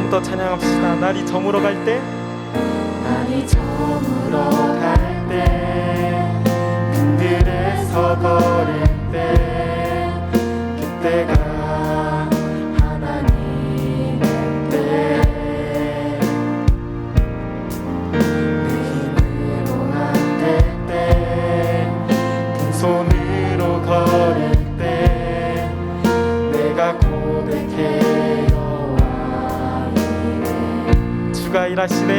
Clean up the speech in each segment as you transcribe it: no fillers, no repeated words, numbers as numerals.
번 더 찬양합시다. 날이 저물어 갈 때, 날이 저물어 갈 때, 들에서 걸을 때, 그때가 하나님의 때. 내 힘으로 안 될 때, 큰 손으로 걸을 때, 내가 고백해 여호와 이래. 주가 일하시네,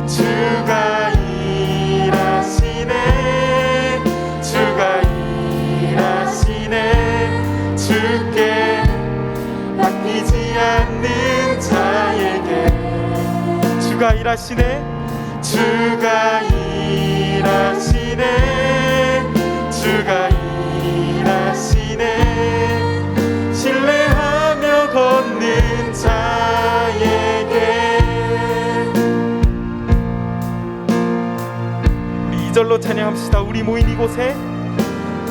주가 일하시네, 주가 일하시네. 주께 바뀌지 않는 자에게 주가 일하시네, 주가 일하시네, 주가 일하시네. 신뢰하며 걷는 자에게. 우리 2절로 찬양합시다. 우리 모인 이곳에,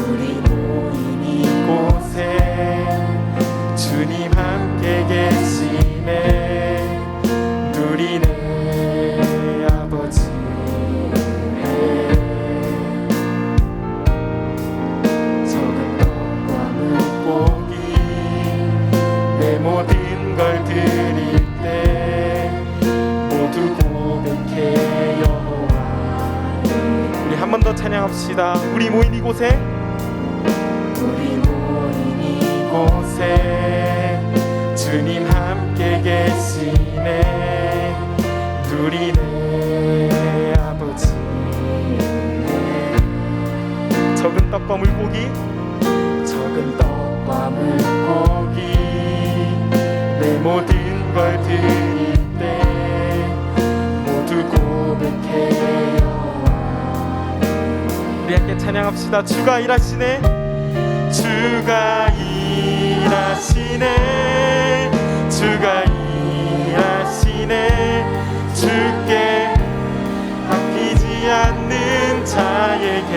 우리 모인 곳에 주님 함께 계시네. 누리네 아버지 적은 떡과 물고기 내 모든 걸 드릴 때 모두 고백해 여호와. 우리 한 번 더 찬양합시다. 우리 모인 이곳에, 우리 모인 곳에 주님 함께 계시네. 누리네 아버지 적은 떡과 물고기, 적은 떡과 물고기 내 모든 걸 드릴 때 모두 고백해 여호와. 우리 함께 찬양합시다. 주가 일하시네, 주가 일하시네, 주가 일하시네. 주께 바뀌지 않는 자에게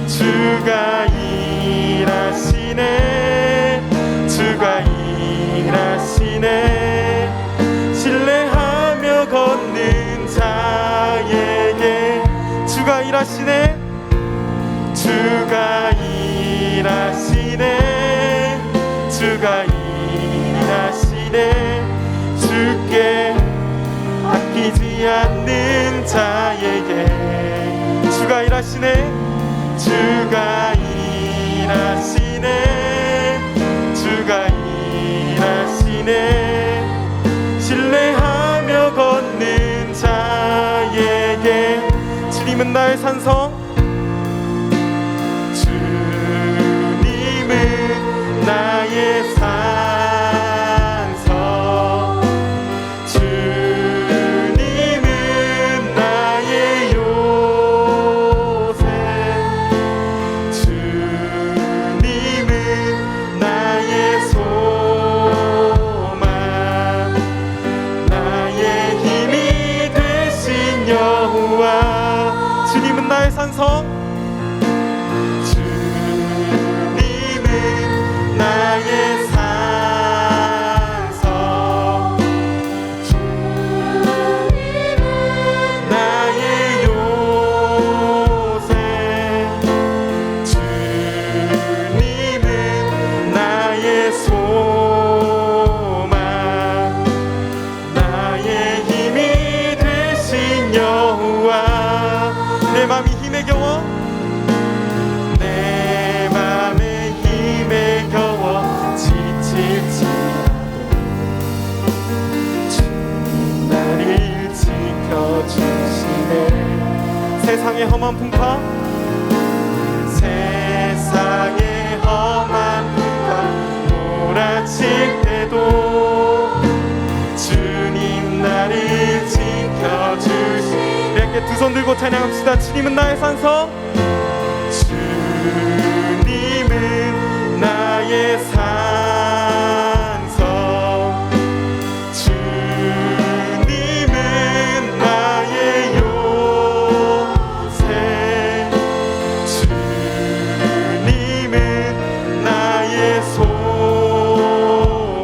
주가 일하시네, 주가 일하시네. 신뢰하며 걷는 자에게 주가 일하시네, 주가 일하시네, 주가 일하시네. 주께 바뀌지 않는 자에게 주가 일하시네, 주가 일하시네, 주가 일하시네. 신뢰하며 걷는 자에게 주님은 나의 산성, 나의 산성, 주님은 나의 요새, 주님은 나의 소망, 나의 힘이 되신 여호와. 주님은 나의 산성, 나의 산성, 주님은 나의 요새, 주님은 나의 소망, 나의 힘이 되신 여호와. 내 맘이 힘에 겨워, 내 맘에 힘에 겨워 지칠지라도 주님 나를 지켜주시네. 세상의 험한 풍파, 세상의 험한 풍파 몰아칠 때도 주님 나를 지켜주시네. 이렇게 두 손 들고 찬양합시다. 주님은 나의 산성, 주님은 나의 산성, 주님은 나의 요새, 주님은 나의 소망,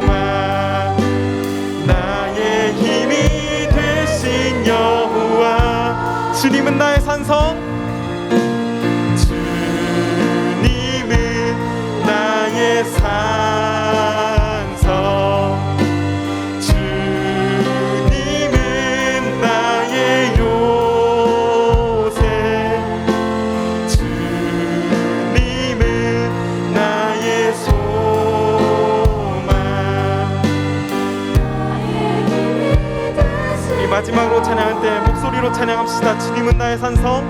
마지막으로 찬양할 때 목소리로 찬양합시다. 주님은 나의 산성,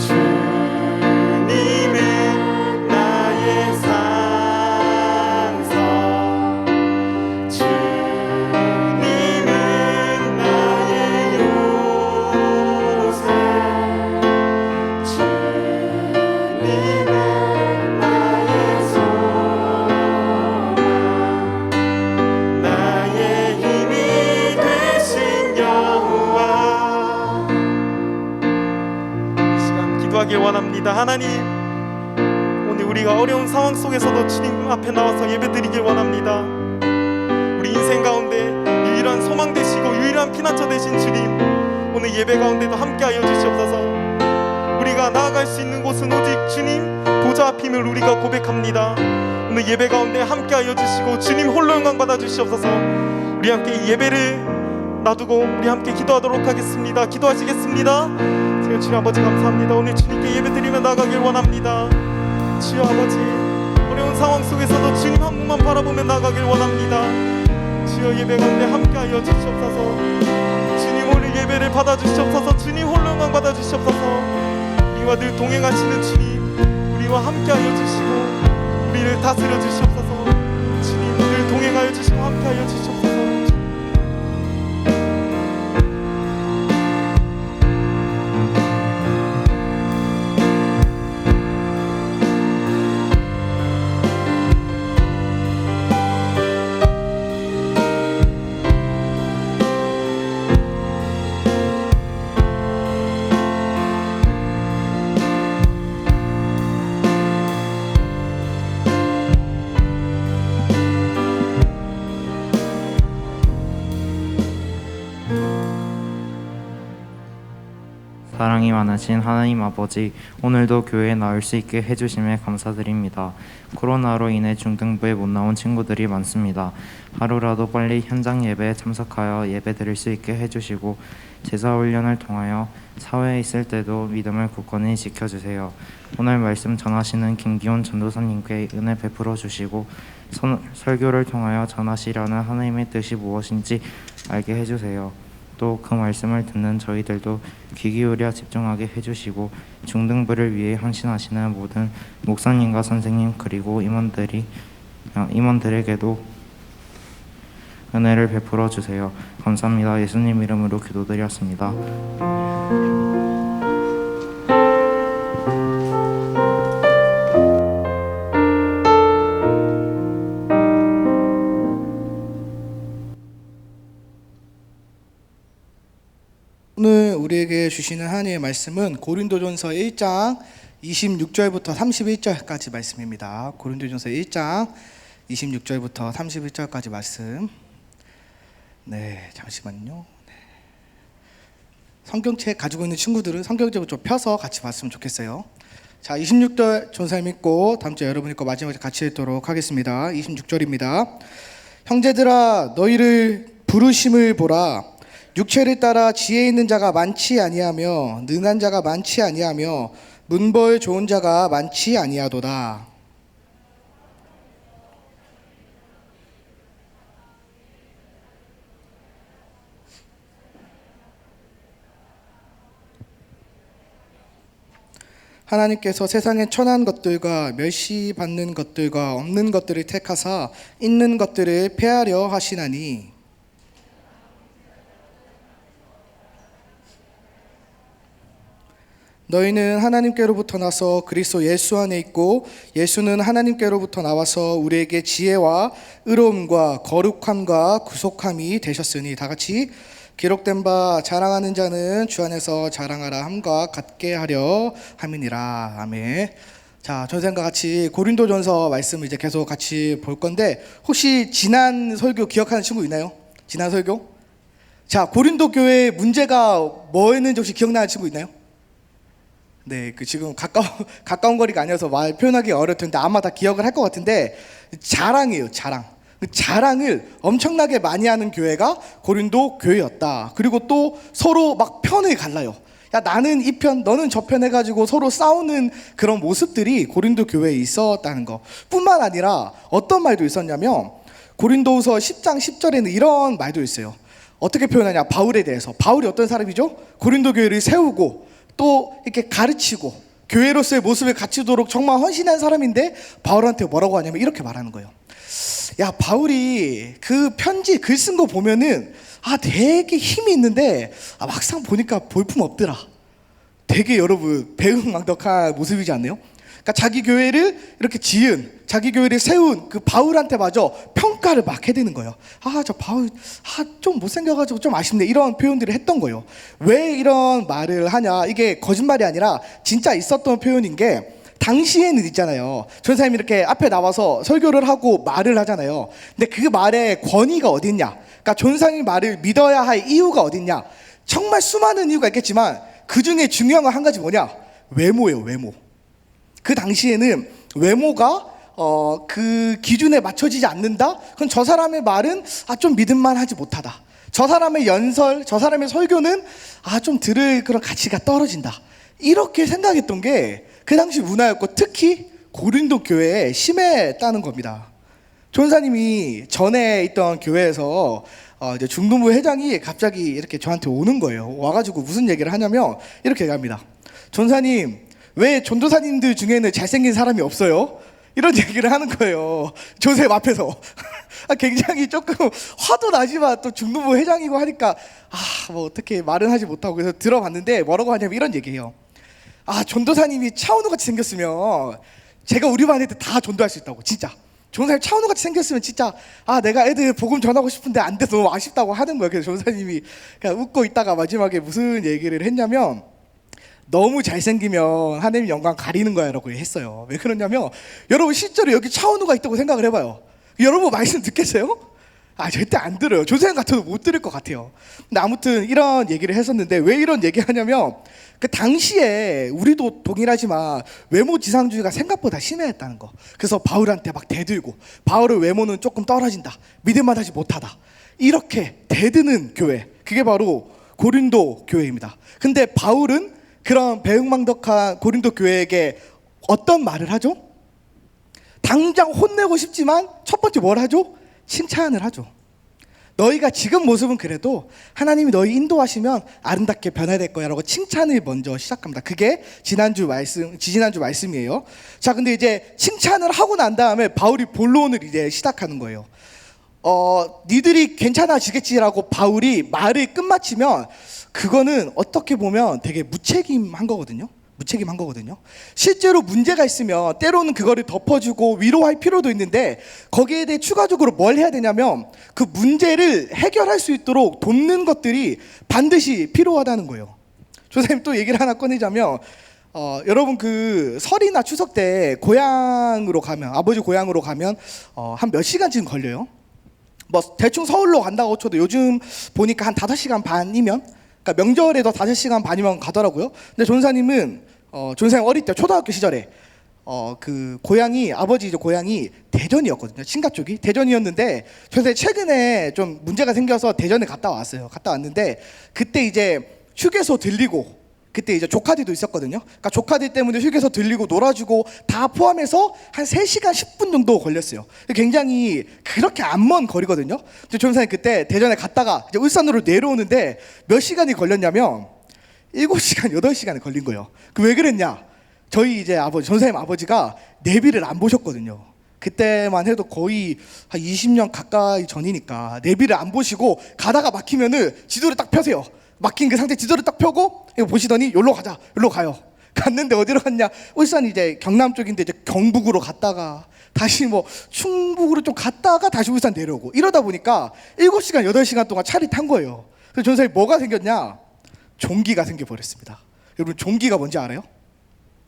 주님은 나의 산성, 주님은 나의 요새, 주님은 나의 소망, 나의 힘이 되신 여호와. 이 시간 기도하길 원합니다. 하나님, 오늘 우리가 어려운 상황 속에서도 주님 앞에 나와서 예배드리길 원합니다. 우리 인생 가운데 유일한 소망 되시고 유일한 피난처 되신 주님, 오늘 예배 가운데도 함께하여 주시옵소서. 우리가 나아갈 수 있는 곳은 오직 주님 보좌 앞임을 우리가 고백합니다. 오늘 예배 가운데 함께하여 주시고 주님 홀로 영광 받아 주시옵소서. 우리 함께 이 예배를 놔두고 우리 함께 기도하도록 하겠습니다. 기도하시겠습니다. 제가 주님 아버지 감사합니다. 오늘 주님께 예배드리며 나가길 원합니다. 주여 아버지, 어려운 상황 속에서도 주님 한 분만 바라보며 나가길 원합니다. 주여 예배 가운데 함께하여 주시옵소서. 주님 오늘 예배를 받아주시옵소서. 주님 홀로 영광 받아주시옵소서. 우리와 늘 동행하시는 주님, 우리와 함께하여 주시고 우리를 다스려 주시옵소서. 주님 늘 동행하여 주시고 함께하여 주시옵소서. 사랑이 많으신 하나님 아버지, 오늘도 교회에 나올 수 있게 해주심에 감사드립니다. 코로나로 인해 중등부에 못 나온 친구들이 많습니다. 하루라도 빨리 현장 예배에 참석하여 예배 드릴 수 있게 해주시고, 제사훈련을 통하여 사회에 있을 때도 믿음을 굳건히 지켜주세요. 오늘 말씀 전하시는 김기훈 전도사님께 은혜 베풀어 주시고, 설교를 통하여 전하시려는 하나님의 뜻이 무엇인지 알게 해주세요. 또 그 말씀을 듣는 저희들도 귀 기울여 집중하게 해주시고, 중등부를 위해 헌신하시는 모든 목사님과 선생님 그리고 임원들에게도 은혜를 베풀어 주세요. 감사합니다. 예수님 이름으로 기도드렸습니다. 오늘 우리에게 주시는 하나님의 말씀은 고린도전서 1장 26절부터 31절까지 말씀입니다. 고린도전서 1장 26절부터 31절까지 말씀. 네, 잠시만요. 네. 성경책 가지고 있는 친구들은 성경책을 좀 펴서 같이 봤으면 좋겠어요. 자, 26절 전사 믿고 다음 주에 여러분이 거 마지막에 같이 읽도록 하겠습니다. 26절입니다. 형제들아, 너희를 부르심을 보라. 육체를 따라 지혜 있는 자가 많지 아니하며 능한 자가 많지 아니하며 문벌 좋은 자가 많지 아니하도다. 하나님께서 세상의 천한 것들과 멸시받는 것들과 없는 것들을 택하사 있는 것들을 폐하려 하시나니, 너희는 하나님께로부터 나서 그리스도 예수 안에 있고 예수는 하나님께로부터 나와서 우리에게 지혜와 의로움과 거룩함과 구속함이 되셨으니, 다 같이 기록된 바 자랑하는 자는 주 안에서 자랑하라 함과 같게 하려 함이니라. 아멘. 자, 전생과 같이 고린도전서 말씀을 이제 계속 같이 볼 건데, 혹시 지난 설교 기억하는 친구 있나요? 지난 설교? 자, 고린도 교회의 문제가 뭐였는지 혹시 기억나는 친구 있나요? 네, 그 지금 가까운 거리가 아니어서 말 표현하기 어려울 텐데 아마 다 기억을 할 것 같은데, 자랑이에요, 자랑. 그 자랑을 엄청나게 많이 하는 교회가 고린도 교회였다. 그리고 또 서로 막 편을 갈라요. 야, 나는 이 편, 너는 저 편 해가지고 서로 싸우는 그런 모습들이 고린도 교회에 있었다는 거 뿐만 아니라 어떤 말도 있었냐면, 고린도후서 10장 10절에는 이런 말도 있어요. 어떻게 표현하냐? 바울에 대해서. 바울이 어떤 사람이죠? 고린도 교회를 세우고 또 이렇게 가르치고 교회로서의 모습을 갖추도록 정말 헌신한 사람인데 바울한테 뭐라고 하냐면 이렇게 말하는 거예요. 야, 바울이 그 편지 글 쓴 거 보면은 되게 힘이 있는데 막상 보니까 볼품 없더라. 되게 여러분 배은망덕한 모습이지 않나요? 그러니까 자기 교회를 이렇게 지은, 자기 교회를 세운 그 바울한테마저 평가를 막 해대는 거예요. 저 바울 좀 못생겨가지고 좀 아쉽네, 이런 표현들을 했던 거예요. 왜 이런 말을 하냐? 이게 거짓말이 아니라 진짜 있었던 표현인 게, 당시에는 있잖아요, 전사님이 이렇게 앞에 나와서 설교를 하고 말을 하잖아요. 근데 그 말에 권위가 어딨냐? 그러니까 전사님 말을 믿어야 할 이유가 어딨냐? 정말 수많은 이유가 있겠지만 그 중에 중요한 건 한 가지, 뭐냐? 외모예요, 외모. 그 당시에는 외모가 그 기준에 맞춰지지 않는다? 그럼 저 사람의 말은 좀 믿음만 하지 못하다. 저 사람의 연설, 저 사람의 설교는 좀 들을 그런 가치가 떨어진다. 이렇게 생각했던 게 그 당시 문화였고, 특히 고린도 교회에 심했다는 겁니다. 전사님이 전에 있던 교회에서 이제 중동부 회장이 갑자기 이렇게 저한테 오는 거예요. 와가지고 무슨 얘기를 하냐면 이렇게 얘기합니다. 전사님, 왜 전도사님들 중에는 잘생긴 사람이 없어요? 이런 얘기를 하는 거예요, 조셉 앞에서. 굉장히 조금 화도 나지만 또 중동부 회장이고 하니까 뭐 어떻게 말은 하지 못하고, 그래서 들어봤는데 뭐라고 하냐면 이런 얘기해요. 전도사님이 차은우같이 생겼으면 제가 우리 반 애들 다 전도할 수 있다고. 진짜 전도사님 차은우같이 생겼으면 진짜 내가 애들 복음 전하고 싶은데 안 돼서 너무 아쉽다고 하는 거예요. 그래서 전도사님이 그냥 웃고 있다가 마지막에 무슨 얘기를 했냐면, 너무 잘생기면 하나님 영광 가리는 거야 라고 했어요. 왜 그러냐면, 여러분 실제로 여기 차은우가 있다고 생각을 해봐요. 여러분 말씀 듣겠어요? 절대 안 들어요. 조세현 같아도 못 들을 것 같아요. 근데 아무튼 이런 얘기를 했었는데, 왜 이런 얘기 하냐면, 그 당시에 우리도 동일하지만 외모 지상주의가 생각보다 심했다는 거. 그래서 바울한테 막 대들고, 바울의 외모는 조금 떨어진다, 믿음만 하지 못하다, 이렇게 대드는 교회, 그게 바로 고린도 교회입니다. 근데 바울은 그런 배은망덕한 고린도 교회에게 어떤 말을 하죠? 당장 혼내고 싶지만 첫 번째 뭘 하죠? 칭찬을 하죠. 너희가 지금 모습은 그래도 하나님이 너희 인도하시면 아름답게 변화될 거야 라고 칭찬을 먼저 시작합니다. 그게 지지난주 말씀이에요. 자, 근데 이제 칭찬을 하고 난 다음에 바울이 본론을 이제 시작하는 거예요. 니들이 괜찮아지겠지라고 바울이 말을 끝마치면, 그거는 어떻게 보면 되게 무책임한 거거든요. 실제로 문제가 있으면 때로는 그거를 덮어주고 위로할 필요도 있는데, 거기에 대해 추가적으로 뭘 해야 되냐면 그 문제를 해결할 수 있도록 돕는 것들이 반드시 필요하다는 거예요. 조선님 또 얘기를 하나 꺼내자면, 여러분 그 설이나 추석 때 고향으로 가면, 아버지 고향으로 가면 한 몇 시간쯤 걸려요? 뭐 대충 서울로 간다고 쳐도 요즘 보니까 한 5시간 반이면, 그러니까 명절에도 5시간 반이면 가더라고요. 근데 전사님은 전사님 어릴 때 초등학교 시절에 그 고향이, 아버지 고향이 대전이었거든요. 친가 쪽이 대전이었는데, 전사님 최근에 좀 문제가 생겨서 대전에 갔다 왔어요. 갔다 왔는데 그때 이제 휴게소 들리고, 그때 이제 조카들도 있었거든요. 그러니까 조카들 때문에 휴게소 들리고 놀아주고 다 포함해서 한 3시간 10분 정도 걸렸어요. 굉장히 그렇게 안 먼 거리거든요. 근데 전사님 그때 대전에 갔다가 이제 울산으로 내려오는데 몇 시간이 걸렸냐면 7시간, 8시간이 걸린 거예요. 왜 그랬냐? 저희 이제 전사님 아버지가 내비를 안 보셨거든요. 그때만 해도 거의 한 20년 가까이 전이니까 내비를 안 보시고 가다가 막히면은 지도를 딱 펴세요. 막힌 그 상태 지도를 딱 펴고 이거 보시더니 여기로 가자, 여기로 가요. 갔는데 어디로 갔냐? 울산 이제 경남 쪽인데 이제 경북으로 갔다가 다시 뭐 충북으로 좀 갔다가 다시 울산 내려오고, 이러다 보니까 7시간, 8시간 동안 차를 탄 거예요. 그래서 전사님 뭐가 생겼냐? 종기가 생겨버렸습니다. 여러분 종기가 뭔지 알아요?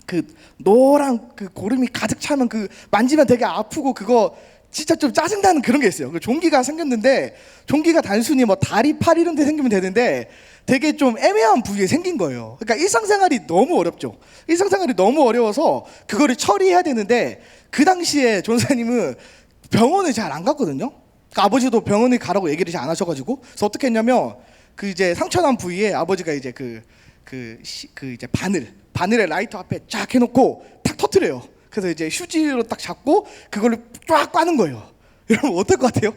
그 노란 그 고름이 가득 차면 그 만지면 되게 아프고 그거 진짜 좀 짜증나는 그런 게 있어요. 그 종기가 생겼는데, 종기가 단순히 뭐 다리, 팔 이런 데 생기면 되는데 되게 좀 애매한 부위에 생긴 거예요. 그러니까 일상생활이 너무 어렵죠. 일상생활이 너무 어려워서 그거를 처리해야 되는데, 그 당시에 전사님은 병원을 잘 안 갔거든요. 그러니까 아버지도 병원을 가라고 얘기를 잘 안 하셔가지고, 그래서 어떻게 했냐면 그 이제 상처난 부위에 아버지가 이제 이제 바늘에 라이터 앞에 쫙 해놓고 탁 터트려요. 그래서 이제 휴지로 딱 잡고 그걸로 쫙 까는 거예요. 여러분 어떨 것 같아요?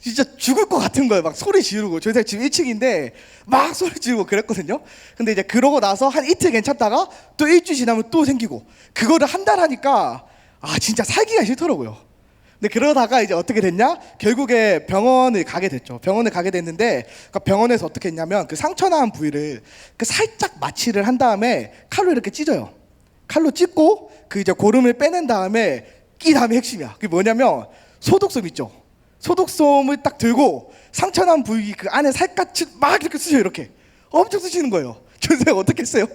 진짜 죽을 것 같은 거예요. 막 소리 지르고. 저희 집 1층인데 막 소리 지르고 그랬거든요. 근데 이제 그러고 나서 한 이틀 괜찮다가 또 일주일 지나면 또 생기고, 그거를 한 달 하니까 진짜 살기가 싫더라고요. 근데 그러다가 이제 어떻게 됐냐? 결국에 병원을 가게 됐죠. 병원을 가게 됐는데 그 병원에서 어떻게 했냐면 그 상처난 부위를 그 살짝 마취를 한 다음에 칼로 이렇게 찢어요. 칼로 찢고 그 이제 고름을 빼낸 다음에 이 다음에 핵심이야. 그게 뭐냐면 소독솜 있죠. 소독솜을 딱 들고 상처난 부위 그 안에 살갗을 막 이렇게 쑤셔요. 이렇게 엄청 쑤시는 거예요. 전생 어떻게 했어요?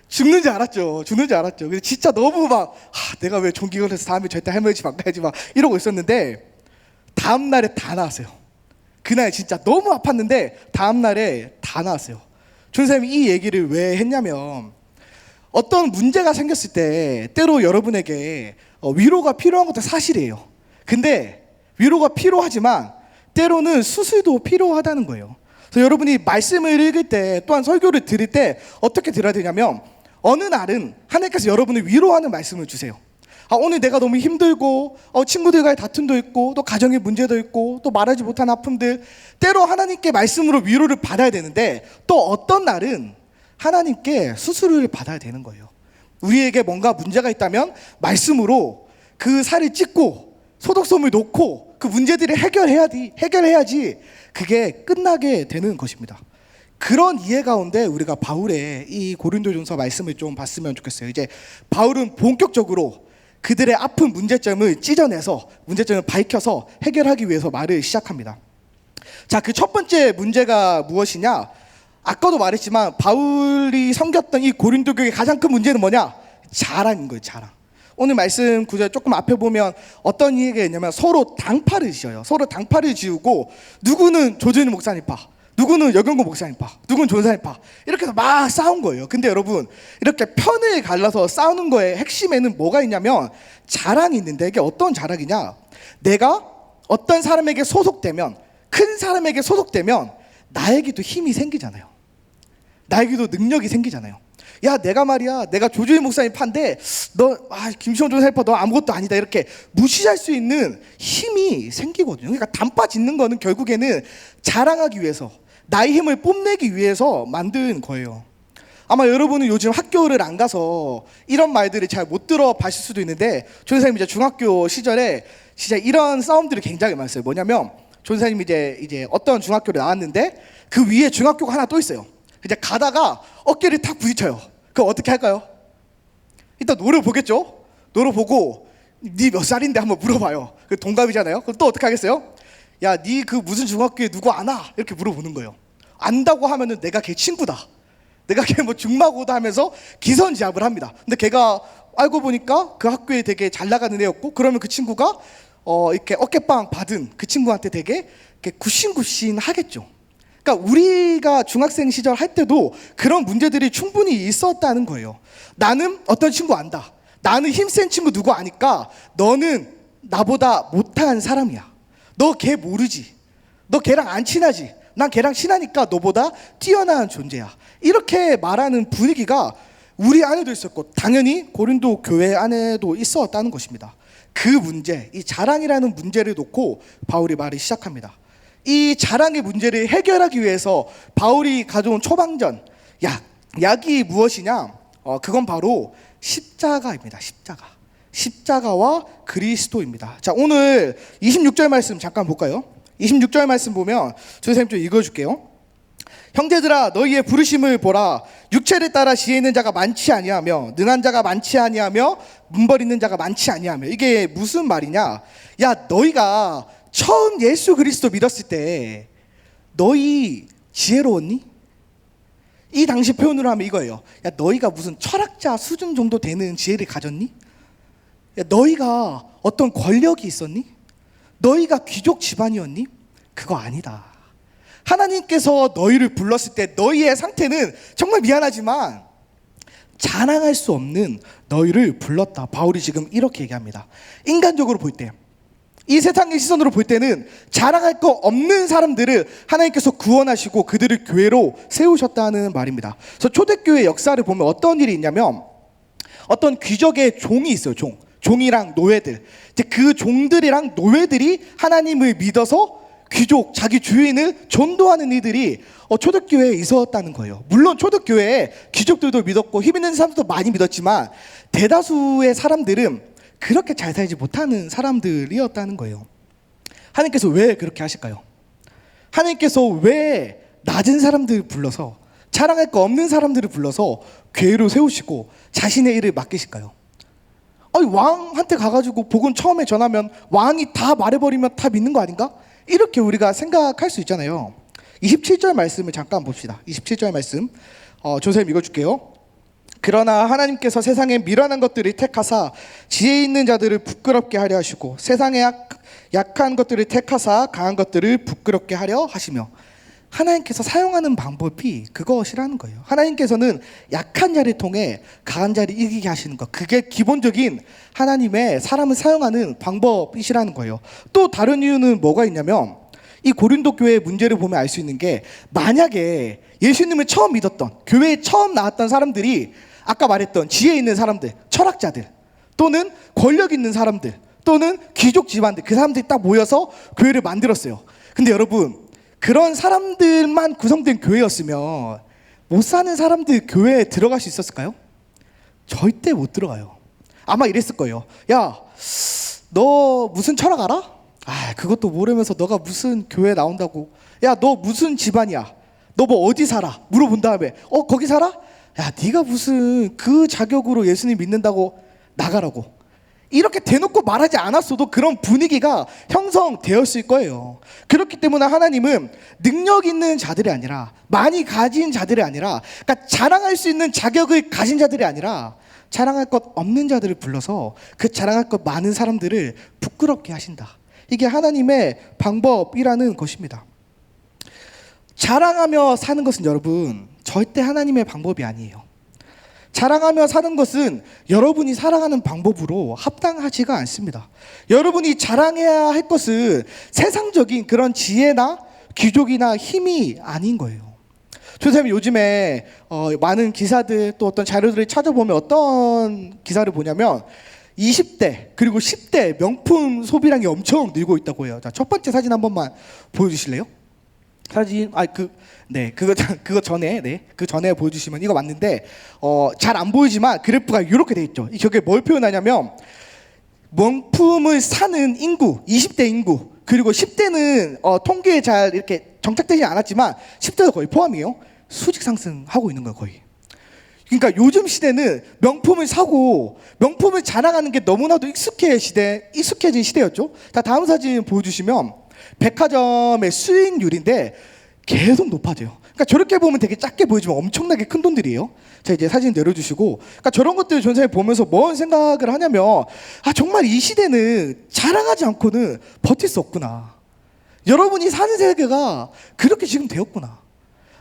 죽는 줄 알았죠. 죽는 줄 알았죠. 근데 진짜 너무 막 내가 왜 종기 걸려서 다음에 절대 할머니 집 안 가야지 막 이러고 있었는데 다음 날에 다 나았어요. 그날 진짜 너무 아팠는데 다음 날에 다 나았어요. 전생님이 이 얘기를 왜 했냐면 어떤 문제가 생겼을 때 때로 여러분에게 위로가 필요한 것도 사실이에요. 근데 위로가 필요하지만 때로는 수술도 필요하다는 거예요. 그래서 여러분이 말씀을 읽을 때 또한 설교를 들을 때 어떻게 들어야 되냐면 어느 날은 하나님께서 여러분을 위로하는 말씀을 주세요. 오늘 내가 너무 힘들고 친구들과의 다툼도 있고 또 가정의 문제도 있고 또 말하지 못한 아픔들, 때로 하나님께 말씀으로 위로를 받아야 되는데 또 어떤 날은 하나님께 수술을 받아야 되는 거예요. 우리에게 뭔가 문제가 있다면 말씀으로 그 살을 찢고 소독솜을 놓고 그 문제들을 해결해야지 그게 끝나게 되는 것입니다. 그런 이해 가운데 우리가 바울의 이 고린도전서 말씀을 좀 봤으면 좋겠어요. 이제 바울은 본격적으로 그들의 아픈 문제점을 찢어내서 문제점을 밝혀서 해결하기 위해서 말을 시작합니다. 자, 그 첫 번째 문제가 무엇이냐? 아까도 말했지만 바울이 섬겼던 이 고린도 교회의 가장 큰 문제는 뭐냐? 자랑인 거예요. 자랑. 오늘 말씀 구절 조금 앞에 보면 어떤 얘기가 있냐면 서로 당파를 지어요. 서로 당파를 지우고 누구는 조준희 목사님파, 누구는 여경고 목사님파, 누구는 전사님파 이렇게 해서 막 싸운 거예요. 근데 여러분 이렇게 편을 갈라서 싸우는 거의 핵심에는 뭐가 있냐면 자랑이 있는데 이게 어떤 자랑이냐? 내가 어떤 사람에게 소속되면, 큰 사람에게 소속되면 나에게도 힘이 생기잖아요. 나에게도 능력이 생기잖아요. 야, 내가 말이야, 내가 조주희 목사님 판데 너 김시원 전사님 너 아무것도 아니다 이렇게 무시할 수 있는 힘이 생기거든요. 그러니까 단파 짓는 거는 결국에는 자랑하기 위해서, 나의 힘을 뽐내기 위해서 만든 거예요. 아마 여러분은 요즘 학교를 안 가서 이런 말들을 잘 못 들어봤을 수도 있는데 조사님 이제 중학교 시절에 진짜 이런 싸움들이 굉장히 많았어요. 뭐냐면 조사님 이제 어떤 중학교를 나왔는데 그 위에 중학교가 하나 또 있어요. 이제 가다가 어깨를 탁 부딪혀요. 그럼 어떻게 할까요? 일단 노래 보겠죠. 노래 보고 네 몇 살인데 한번 물어봐요. 그 동갑이잖아요. 그럼 또 어떻게 하겠어요? 야, 네 그 무슨 중학교에 누구 아나? 이렇게 물어보는 거예요. 안다고 하면은 내가 걔 친구다. 내가 걔 뭐 중마고다 하면서 기선제압을 합니다. 근데 걔가 알고 보니까 그 학교에 되게 잘 나가는 애였고, 그러면 그 친구가 이렇게 어깨빵 받은 그 친구한테 되게 이렇게 굽신굽신 하겠죠. 그러니까 우리가 중학생 시절 할 때도 그런 문제들이 충분히 있었다는 거예요. 나는 어떤 친구 안다. 나는 힘센 친구 누구 아니까 너는 나보다 못한 사람이야. 너 걔 모르지. 너 걔랑 안 친하지. 난 걔랑 친하니까 너보다 뛰어난 존재야. 이렇게 말하는 분위기가 우리 안에도 있었고 당연히 고린도 교회 안에도 있었다는 것입니다. 그 문제, 이 자랑이라는 문제를 놓고 바울이 말을 시작합니다. 이 자랑의 문제를 해결하기 위해서 바울이 가져온 초방전, 약이 무엇이냐? 그건 바로 십자가입니다. 십자가와 그리스도입니다. 자, 오늘 26절 말씀 잠깐 볼까요? 26절 말씀 보면 선생님 좀 읽어줄게요. 형제들아, 너희의 부르심을 보라. 육체를 따라 지혜 있는 자가 많지 아니하며 능한 자가 많지 아니하며 문벌 있는 자가 많지 아니하며. 이게 무슨 말이냐? 야, 너희가 처음 예수 그리스도 믿었을 때 너희 지혜로웠니? 이 당시 표현으로 하면 이거예요. 야, 너희가 무슨 철학자 수준 정도 되는 지혜를 가졌니? 야, 너희가 어떤 권력이 있었니? 너희가 귀족 집안이었니? 그거 아니다. 하나님께서 너희를 불렀을 때 너희의 상태는 정말 미안하지만 자랑할 수 없는 너희를 불렀다. 바울이 지금 이렇게 얘기합니다. 인간적으로 볼 때, 이 세상의 시선으로 볼 때는 자랑할 거 없는 사람들을 하나님께서 구원하시고 그들을 교회로 세우셨다는 말입니다. 그래서 초대교회 역사를 보면 어떤 일이 있냐면 어떤 귀족의 종이 있어요. 종이랑 노예들. 이제 그 종들이랑 노예들이 하나님을 믿어서 귀족, 자기 주인을 전도하는 이들이 초대교회에 있었다는 거예요. 물론 초대교회에 귀족들도 믿었고 힘 있는 사람들도 많이 믿었지만 대다수의 사람들은 그렇게 잘 살지 못하는 사람들이었다는 거예요. 하나님께서 왜 그렇게 하실까요? 하나님께서 왜 낮은 사람들을 불러서, 자랑할 거 없는 사람들을 불러서 교회로 세우시고 자신의 일을 맡기실까요? 왕한테 가가지고 복음 처음에 전하면 왕이 다 말해버리면 다 믿는 거 아닌가? 이렇게 우리가 생각할 수 있잖아요. 27절 말씀을 잠깐 봅시다. 27절 말씀 조선님 읽어줄게요. 그러나 하나님께서 세상에 미련한 것들을 택하사 지혜 있는 자들을 부끄럽게 하려 하시고 세상에 약한 것들을 택하사 강한 것들을 부끄럽게 하려 하시며, 하나님께서 사용하는 방법이 그것이라는 거예요. 하나님께서는 약한 자를 통해 강한 자를 이기게 하시는 것, 그게 기본적인 하나님의 사람을 사용하는 방법이시라는 거예요. 또 다른 이유는 뭐가 있냐면, 이 고린도 교회의 문제를 보면 알 수 있는 게, 만약에 예수님을 처음 믿었던, 교회에 처음 나왔던 사람들이 아까 말했던 지혜 있는 사람들, 철학자들, 또는 권력 있는 사람들, 또는 귀족 집안들, 그 사람들이 딱 모여서 교회를 만들었어요. 근데 여러분, 그런 사람들만 구성된 교회였으면 못 사는 사람들 교회에 들어갈 수 있었을까요? 절대 못 들어가요. 아마 이랬을 거예요. 야, 너 무슨 철학 알아? 그것도 모르면서 너가 무슨 교회 나온다고. 야, 너 무슨 집안이야? 너 뭐 어디 살아? 물어본 다음에 거기 살아? 야, 네가 무슨 그 자격으로 예수님 믿는다고 나가라고. 이렇게 대놓고 말하지 않았어도 그런 분위기가 형성되었을 거예요. 그렇기 때문에 하나님은 능력 있는 자들이 아니라, 많이 가진 자들이 아니라, 그러니까 자랑할 수 있는 자격을 가진 자들이 아니라 자랑할 것 없는 자들을 불러서 그 자랑할 것 많은 사람들을 부끄럽게 하신다. 이게 하나님의 방법이라는 것입니다. 자랑하며 사는 것은 여러분 절대 하나님의 방법이 아니에요. 자랑하며 사는 것은 여러분이 살아가는 방법으로 합당하지가 않습니다. 여러분이 자랑해야 할 것은 세상적인 그런 지혜나 귀족이나 힘이 아닌 거예요. 선생님, 요즘에 많은 기사들, 또 어떤 자료들을 찾아보면 어떤 기사를 보냐면 20대 그리고 10대 명품 소비량이 엄청 늘고 있다고 해요. 자, 첫 번째 사진 한 번만 보여주실래요? 사진, 그거 전에, 그 전에 보여주시면 이거 맞는데, 잘 안 보이지만 그래프가 이렇게 돼 있죠. 저게 뭘 표현하냐면, 명품을 사는 인구, 20대 인구, 그리고 10대는 통계에 잘 이렇게 정착되지 않았지만 10대도 거의 포함이에요. 수직 상승하고 있는 거예요, 거의. 그러니까 요즘 시대는 명품을 사고 명품을 자랑하는 게 너무나도 익숙해진 시대였죠. 자, 다음 사진 보여주시면 백화점의 수익률인데 계속 높아져요. 그러니까 저렇게 보면 되게 작게 보이지만 엄청나게 큰 돈들이에요. 자, 이제 사진 내려주시고, 그러니까 저런 것들 전사님 보면서 뭔 생각을 하냐면, 정말 이 시대는 자랑하지 않고는 버틸 수 없구나. 여러분이 사는 세계가 그렇게 지금 되었구나.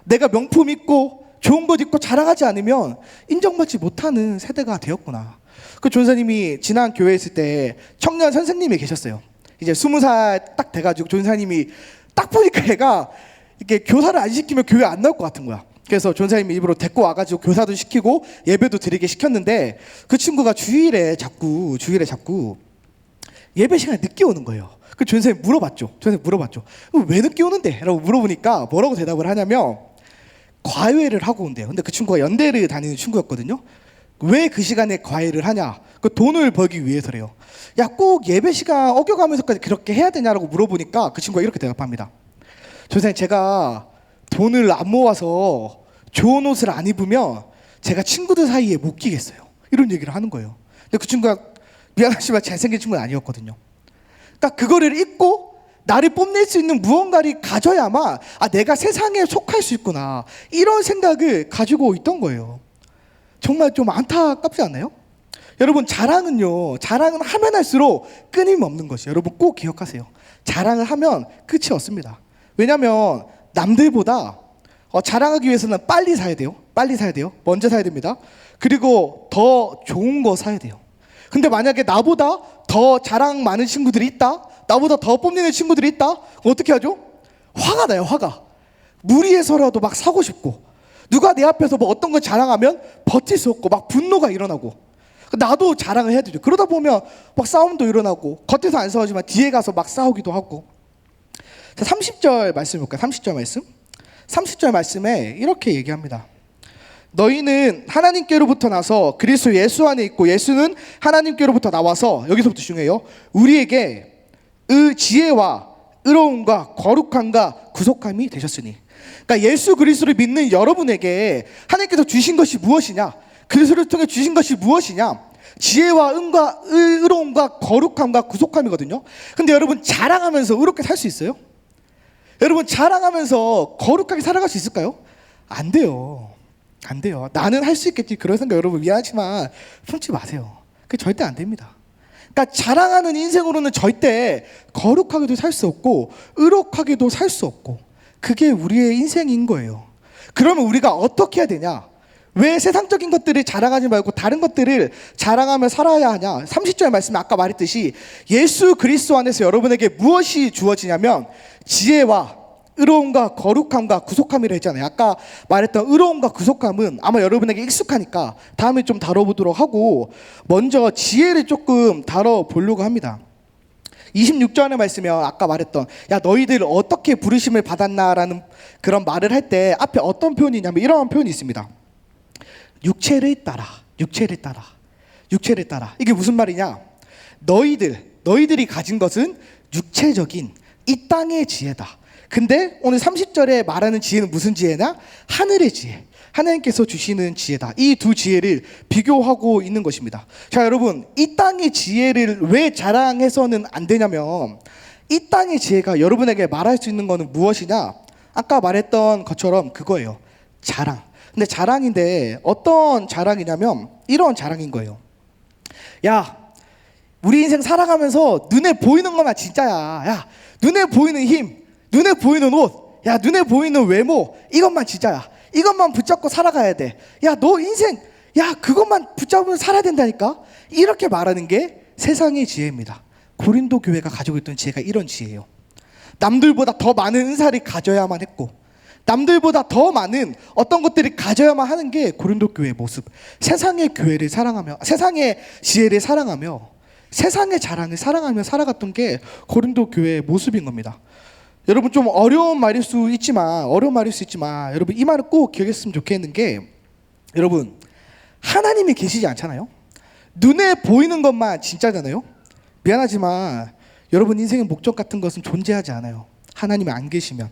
내가 명품 입고 좋은 것 입고 자랑하지 않으면 인정받지 못하는 세대가 되었구나. 그 전사님이 지난 교회에 있을 때 청년 선생님이 계셨어요. 이제 20살 딱 돼가지고 전사님이 딱 보니까 애가 이렇게 교사를 안 시키면 교회 안 나올 것 같은 거야. 그래서 전사님이 일부러 데리고 와가지고 교사도 시키고 예배도 드리게 시켰는데, 그 친구가 주일에 자꾸 예배 시간에 늦게 오는 거예요. 그 전사님 물어봤죠. 왜 늦게 오는데? 라고 물어보니까 뭐라고 대답을 하냐면, 과외를 하고 온대요. 근데 그 친구가 연대를 다니는 친구였거든요. 왜 그 시간에 과외를 하냐? 그 돈을 벌기 위해서래요. 야, 꼭 예배 시간 어겨가면서까지 그렇게 해야 되냐라고 물어보니까 그 친구가 이렇게 대답합니다. 선생님, 제가 돈을 안 모아서 좋은 옷을 안 입으면 제가 친구들 사이에 못 끼겠어요. 이런 얘기를 하는 거예요. 근데 그 친구가 미안하지만 잘생긴 친구는 아니었거든요. 그러니까 그거를 입고 나를 뽐낼 수 있는 무언가를 가져야만 내가 세상에 속할 수 있구나, 이런 생각을 가지고 있던 거예요. 정말 좀 안타깝지 않나요? 여러분, 자랑은 하면 할수록 끊임없는 것이에요. 여러분 꼭 기억하세요. 자랑을 하면 끝이 없습니다. 왜냐하면 남들보다 자랑하기 위해서는 빨리 사야 돼요. 먼저 사야 됩니다. 그리고 더 좋은 거 사야 돼요. 근데 만약에 나보다 더 자랑 많은 친구들이 있다, 나보다 더 뽐내는 친구들이 있다, 어떻게 하죠? 화가 나요. 무리해서라도 막 사고 싶고, 누가 내 앞에서 뭐 어떤 걸 자랑하면 버틸 수 없고 막 분노가 일어나고, 나도 자랑을 해야 되죠. 그러다 보면 막 싸움도 일어나고, 겉에서 안 싸우지만 뒤에 가서 막 싸우기도 하고. 자, 30절 말씀 볼까요? 30절 말씀. 30절 말씀에 이렇게 얘기합니다. 너희는 하나님께로부터 나서 그리스도 예수 안에 있고 예수는 하나님께로부터 나와서, 여기서부터 중요해요, 우리에게 지혜와 의로움과 거룩함과 구속함이 되셨으니. 그러니까 예수 그리스도를 믿는 여러분에게 하나님께서 주신 것이 무엇이냐? 그리스도를 통해 주신 것이 무엇이냐? 지혜와 의로움과 거룩함과 구속함이거든요. 근데 여러분, 자랑하면서 의롭게 살 수 있어요? 여러분, 자랑하면서 거룩하게 살아갈 수 있을까요? 안 돼요. 안 돼요. 나는 할 수 있겠지, 그런 생각 여러분 미안하지만 품지 마세요. 그게 절대 안 됩니다. 그러니까 자랑하는 인생으로는 절대 거룩하게도 살 수 없고 의롭하게도 살 수 없고, 그게 우리의 인생인 거예요. 그러면 우리가 어떻게 해야 되냐? 왜 세상적인 것들을 자랑하지 말고 다른 것들을 자랑하며 살아야 하냐? 30절 말씀에 아까 말했듯이 예수 그리스도 안에서 여러분에게 무엇이 주어지냐면 지혜와 의로움과 거룩함과 구속함이라 했잖아요. 아까 말했던 의로움과 구속함은 아마 여러분에게 익숙하니까 다음에 좀 다뤄보도록 하고, 먼저 지혜를 조금 다뤄보려고 합니다. 26절의 말씀에 아까 말했던 야 너희들 어떻게 부르심을 받았나라는 그런 말을 할 때 앞에 어떤 표현이냐면 이러한 표현이 있습니다. 육체를 따라, 육체를 따라, 육체를 따라. 이게 무슨 말이냐? 너희들이 가진 것은 육체적인 이 땅의 지혜다. 근데 오늘 30절에 말하는 지혜는 무슨 지혜냐? 하늘의 지혜, 하나님께서 주시는 지혜다. 이 두 지혜를 비교하고 있는 것입니다. 자, 여러분, 이 땅의 지혜를 왜 자랑해서는 안 되냐면, 이 땅의 지혜가 여러분에게 말할 수 있는 것은 무엇이냐? 아까 말했던 것처럼 그거예요. 자랑. 근데 자랑인데 어떤 자랑이냐면 이런 자랑인 거예요. 야, 우리 인생 살아가면서 눈에 보이는 것만 진짜야. 야, 눈에 보이는 힘, 눈에 보이는 옷, 야, 눈에 보이는 외모, 이것만 진짜야. 이것만 붙잡고 살아가야 돼. 야, 너 인생, 야, 그것만 붙잡으면 살아야 된다니까. 이렇게 말하는 게 세상의 지혜입니다. 고린도 교회가 가지고 있던 지혜가 이런 지혜예요. 남들보다 더 많은 은사를 가져야만 했고, 남들보다 더 많은 어떤 것들을 가져야만 하는 게 고린도 교회의 모습. 세상의 교회를 사랑하며, 세상의 지혜를 사랑하며, 세상의 자랑을 사랑하며 살아갔던 게 고린도 교회의 모습인 겁니다. 여러분, 좀 어려운 말일 수 있지만 여러분 이 말을 꼭 기억했으면 좋겠는 게, 여러분, 하나님이 계시지 않잖아요. 눈에 보이는 것만 진짜잖아요. 미안하지만 여러분 인생의 목적 같은 것은 존재하지 않아요. 하나님이 안 계시면.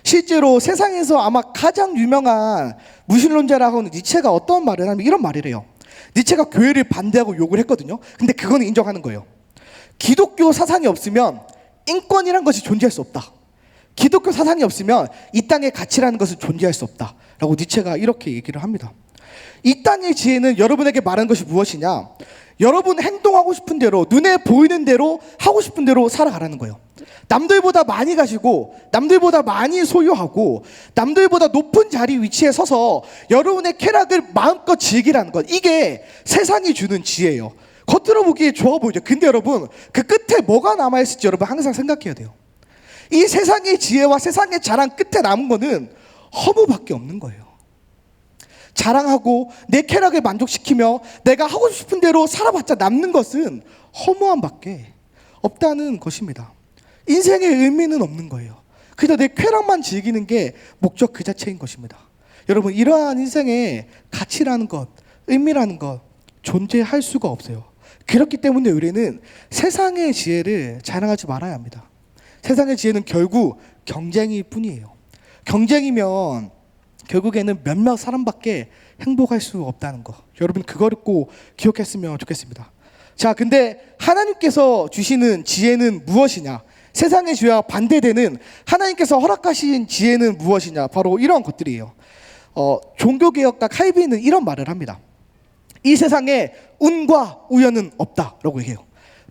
실제로 세상에서 아마 가장 유명한 무신론자라고 하는 니체가 어떤 말을 하면 이런 말을 해요. 니체가 교회를 반대하고 욕을 했거든요. 근데 그거는 인정하는 거예요. 기독교 사상이 없으면 인권이란 것이 존재할 수 없다. 기독교 사상이 없으면 이 땅의 가치라는 것은 존재할 수 없다 라고 니체가 이렇게 얘기를 합니다. 이 땅의 지혜는 여러분에게 말하는 것이 무엇이냐? 여러분 행동하고 싶은 대로, 눈에 보이는 대로, 하고 싶은 대로 살아가라는 거예요. 남들보다 많이 가지고, 남들보다 많이 소유하고, 남들보다 높은 자리 위치에 서서 여러분의 쾌락을 마음껏 즐기라는 것, 이게 세상이 주는 지혜예요. 겉으로 보기에 좋아 보이죠. 근데 여러분, 그 끝에 뭐가 남아있을지 여러분 항상 생각해야 돼요. 이 세상의 지혜와 세상의 자랑 끝에 남은 거는 허무밖에 없는 거예요. 자랑하고 내 쾌락을 만족시키며 내가 하고 싶은 대로 살아봤자 남는 것은 허무함밖에 없다는 것입니다. 인생의 의미는 없는 거예요. 그저 내 쾌락만 즐기는 게 목적 그 자체인 것입니다. 여러분, 이러한 인생의 가치라는 것, 의미라는 것 존재할 수가 없어요. 그렇기 때문에 우리는 세상의 지혜를 자랑하지 말아야 합니다. 세상의 지혜는 결국 경쟁일 뿐이에요. 경쟁이면 결국에는 몇몇 사람밖에 행복할 수 없다는 거, 여러분 그거를 꼭 기억했으면 좋겠습니다. 자, 근데 하나님께서 주시는 지혜는 무엇이냐? 세상의 지혜와 반대되는 하나님께서 허락하신 지혜는 무엇이냐? 바로 이런 것들이에요. 종교개혁가 칼빈은 이런 말을 합니다. 이 세상에 운과 우연은 없다라고 얘기해요.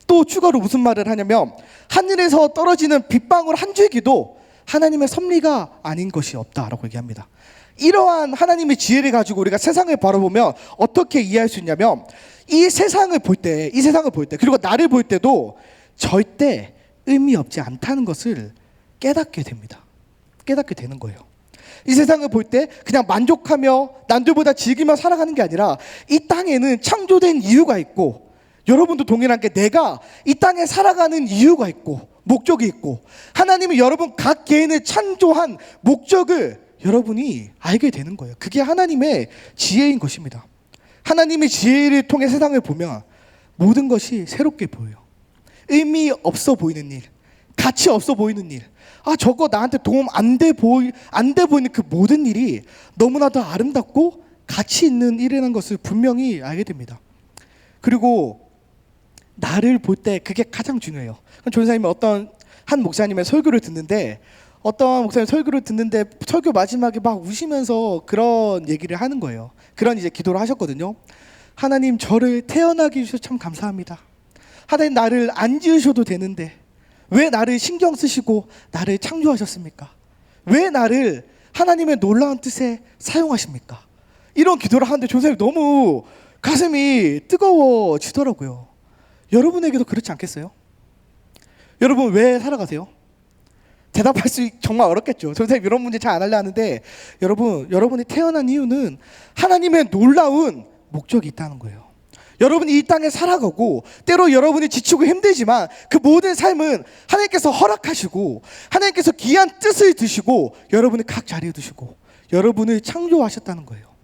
또 추가로 무슨 말을 하냐면, 하늘에서 떨어지는 빗방울 한 줄기도 하나님의 섭리가 아닌 것이 없다라고 얘기합니다. 이러한 하나님의 지혜를 가지고 우리가 세상을 바라보면 어떻게 이해할 수 있냐면, 이 세상을 볼 때, 그리고 나를 볼 때도 절대 의미 없지 않다는 것을 깨닫게 됩니다. 깨닫게 되는 거예요. 이 세상을 볼 때 그냥 만족하며 남들보다 즐기며 살아가는 게 아니라, 이 땅에는 창조된 이유가 있고, 여러분도 동일한 게 내가 이 땅에 살아가는 이유가 있고 목적이 있고 하나님이 여러분 각 개인을 창조한 목적을 여러분이 알게 되는 거예요. 그게 하나님의 지혜인 것입니다. 하나님의 지혜를 통해 세상을 보면 모든 것이 새롭게 보여요. 의미 없어 보이는 일, 가치 없어 보이는 일, 저거 나한테 도움 안 돼 보이는 그 모든 일이 너무나도 아름답고 가치 있는 일이라는 것을 분명히 알게 됩니다. 그리고 나를 볼 때 그게 가장 중요해요. 조사님이 어떤 한 목사님의 설교를 듣는데 설교 마지막에 막 우시면서 그런 얘기를 하는 거예요. 그런 이제 기도를 하셨거든요. 하나님, 저를 태어나게 해주셔서 참 감사합니다. 하나님, 나를 안 지으셔도 되는데 왜 나를 신경 쓰시고 나를 창조하셨습니까? 왜 나를 하나님의 놀라운 뜻에 사용하십니까? 이런 기도를 하는데 조사님 너무 가슴이 뜨거워지더라고요. 여러분에게도 그렇지 않겠어요? 여러분 왜 살아가세요? 대답할 수 정말 어렵겠죠. 선생님 이런 문제 잘 안 하려 하는데 여러분이 태어난 이유는 하나님의 놀라운 목적이 있다는 거예요. 여러분이 이 땅에 살아가고 때로 여러분이 지치고 힘들지만 그 모든 삶은 하나님께서 허락하시고 하나님께서 귀한 뜻을 두시고 여러분을 각 자리에 두시고 여러분을 창조하셨다는 거예요.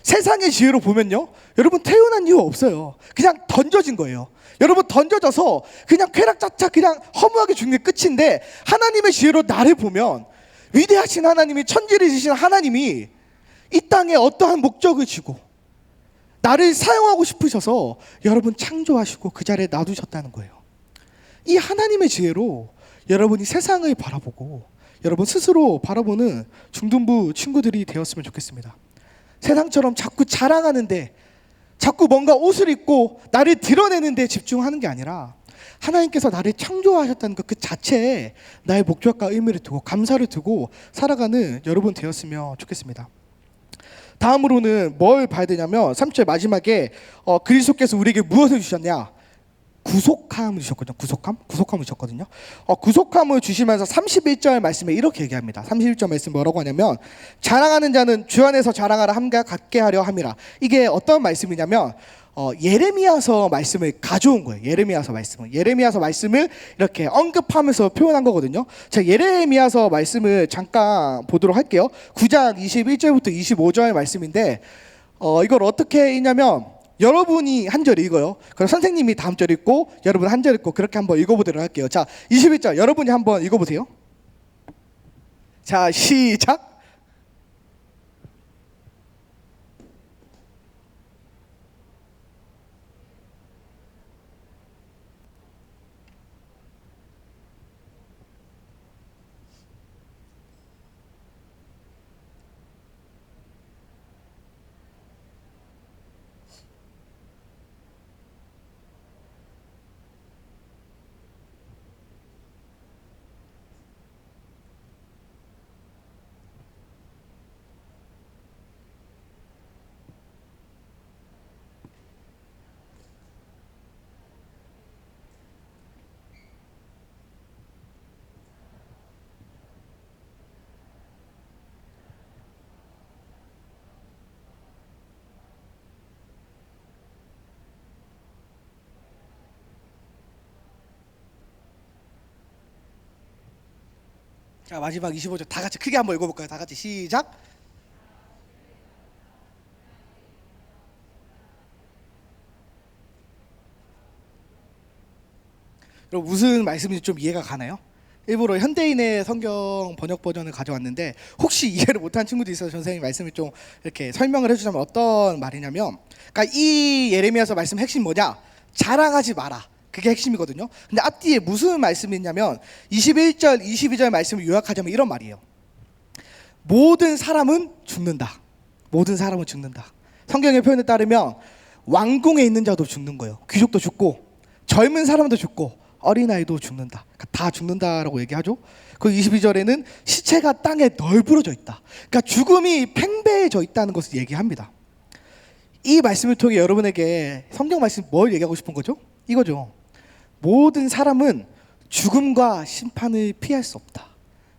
세상의 지혜로 보면요, 여러분 태어난 이유 없어요. 그냥 던져진 거예요. 여러분 던져져서 그냥 쾌락자차 그냥 허무하게 죽는 게 끝인데, 하나님의 지혜로 나를 보면 위대하신 하나님이, 천지를 지신 하나님이 이 땅에 어떠한 목적을 지고 나를 사용하고 싶으셔서 여러분 창조하시고 그 자리에 놔두셨다는 거예요. 이 하나님의 지혜로 여러분이 세상을 바라보고 여러분 스스로 바라보는 중등부 친구들이 되었으면 좋겠습니다. 세상처럼 자꾸 자랑하는데, 자꾸 뭔가 옷을 입고 나를 드러내는 데 집중하는 게 아니라 하나님께서 나를 창조하셨다는 것 그 자체에 나의 목적과 의미를 두고 감사를 두고 살아가는 여러분 되었으면 좋겠습니다. 다음으로는 뭘 봐야 되냐면 3절 마지막에 그리스도께서 우리에게 무엇을 주셨냐? 구속함을 주셨거든요. 구속함을 주셨거든요. 구속함을 주시면서 31절 말씀에 이렇게 얘기합니다. 31절 말씀 뭐라고 하냐면, 자랑하는 자는 주 안에서 자랑하라 함과 같게 하려 함이라. 이게 어떤 말씀이냐면 예레미야서 말씀을 가져온 거예요. 예레미야서 말씀을 이렇게 언급하면서 표현한 거거든요. 자, 예레미야서 말씀을 잠깐 보도록 할게요. 9장 21절부터 25절 말씀인데 이걸 어떻게 읽냐면, 여러분이 한 절 읽어요. 그럼 선생님이 다음 절 읽고 여러분 한 절 읽고 그렇게 한번 읽어보도록 할게요. 자, 21절 여러분이 한번 읽어보세요. 자, 시작. 자, 마지막 25절 다 같이 크게 한번 읽어볼까요? 다 같이 시작. 여러분 무슨 말씀인지 좀 이해가 가나요? 일부러 현대인의 성경 번역 버전을 가져왔는데 혹시 이해를 못한 친구도 있어서 선생님이 말씀을 좀 이렇게 설명을 해주자면 어떤 말이냐면, 그러니까 이 예레미야서 말씀 핵심 뭐냐? 자랑하지 마라. 그게 핵심이거든요. 근데 앞뒤에 무슨 말씀이 있냐면 21절, 22절 말씀을 요약하자면 이런 말이에요. 모든 사람은 죽는다. 모든 사람은 죽는다. 성경의 표현에 따르면 왕궁에 있는 자도 죽는 거예요. 귀족도 죽고 젊은 사람도 죽고 어린아이도 죽는다. 그러니까 다 죽는다라고 얘기하죠. 그 22절에는 시체가 땅에 널브러져 있다. 그러니까 죽음이 팽배해져 있다는 것을 얘기합니다. 이 말씀을 통해 여러분에게 성경 말씀 뭘 얘기하고 싶은 거죠? 이거죠. 모든 사람은 죽음과 심판을 피할 수 없다.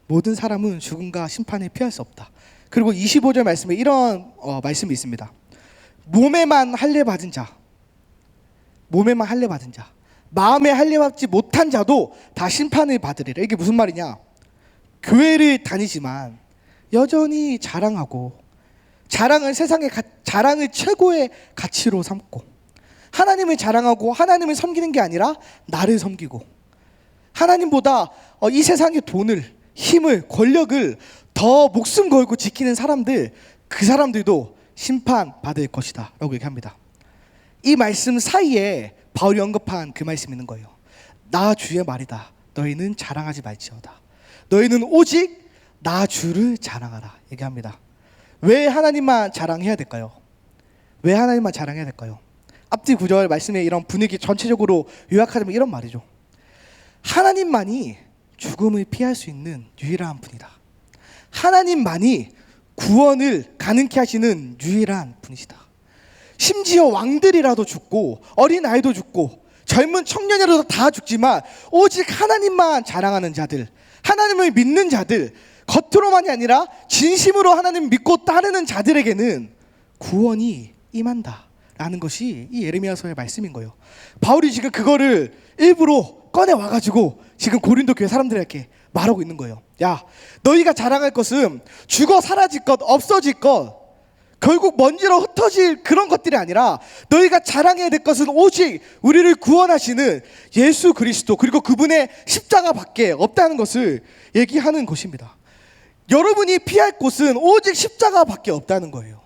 모든 사람은 죽음과 심판을 피할 수 없다. 그리고 25절 말씀에 이런 말씀이 있습니다. 몸에만 할례 받은 자, 마음에 할례받지 못한 자도 다 심판을 받으리라. 이게 무슨 말이냐? 교회를 다니지만 여전히 자랑하고 자랑을 자랑을 최고의 가치로 삼고 하나님을 자랑하고 하나님을 섬기는 게 아니라 나를 섬기고 하나님보다 이 세상의 돈을, 힘을, 권력을 더 목숨 걸고 지키는 사람들, 그 사람들도 심판받을 것이다 라고 얘기합니다. 이 말씀 사이에 바울이 언급한 그 말씀이 있는 거예요. 나 주의 말이다. 너희는 자랑하지 말지어다. 너희는 오직 나 주를 자랑하라 얘기합니다. 왜 하나님만 자랑해야 될까요? 왜 하나님만 자랑해야 될까요? 앞뒤 구절 말씀의 이런 분위기 전체적으로 요약하자면 이런 말이죠. 하나님만이 죽음을 피할 수 있는 유일한 분이다. 하나님만이 구원을 가능케 하시는 유일한 분이시다. 심지어 왕들이라도 죽고 어린아이도 죽고 젊은 청년이라도 다 죽지만 오직 하나님만 자랑하는 자들, 하나님을 믿는 자들, 겉으로만이 아니라 진심으로 하나님을 믿고 따르는 자들에게는 구원이 임한다 라는 것이 이 예레미야서의 말씀인 거예요. 바울이 지금 그거를 일부러 꺼내 와가지고 지금 고린도 교회 사람들에게 말하고 있는 거예요. 야, 너희가 자랑할 것은 죽어 사라질 것, 없어질 것, 결국 먼지로 흩어질 그런 것들이 아니라 너희가 자랑해야 될 것은 오직 우리를 구원하시는 예수 그리스도, 그리고 그분의 십자가밖에 없다는 것을 얘기하는 것입니다. 여러분이 피할 곳은 오직 십자가밖에 없다는 거예요.